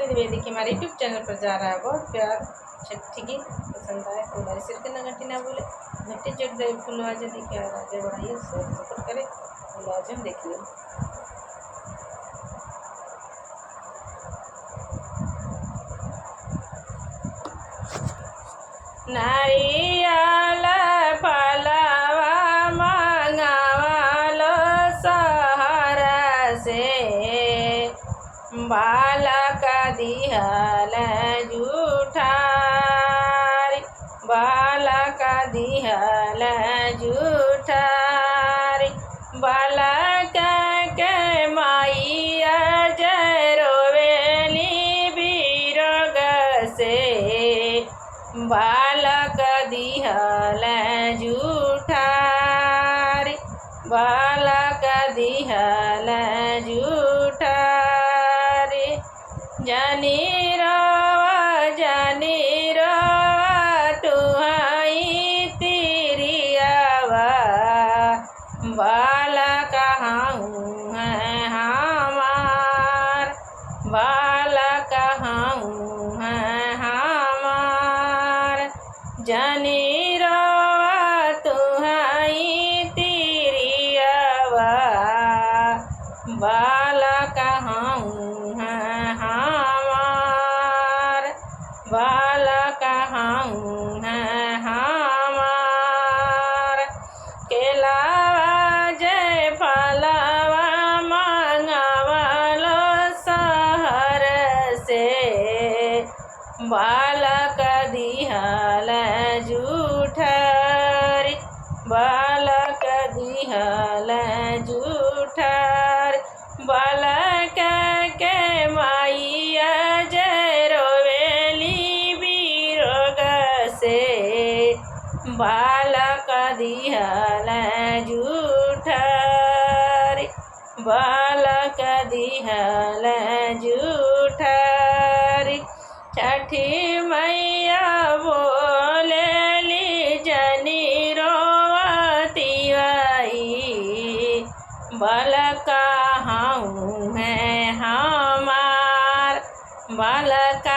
द्विवेदी की हमारे YouTube channel पर जा रहा है बहुत प्यार छठी की पसंद आए तो हमारे सिर के ना घंटी ना बोले घंटे चढ़ गए फुल आवाज देखिए आगे बढ़ाइए सपोर्ट करें फुल आवाज देखिए नारियल फलवा मंगावलो शहर से बालक दिहल जूठारी बालक दिहल जूठारी बालक के माइया जरोवेली बिरग से बालक दिहल जूठारी बालक दिहल जूठारी जनी रवा तुहाई तिरियावा बालक हूँ है हमार बालक हूँ है हमार जनी रवा तुहाई तिरियावा बालक हूँ है हमार बालक हूँ है हमार केलावा जय फलवा मंगावलो शहर से बालक दिहल जूठारी बालक दिहल जूठारी बालक के माइया जरोवेली बिरोग से बालक दिहल जूठारी बालक दिहल जूठारी छठी मैया बोलेली जनी रोवती आई बालक हूँ है हमार बालक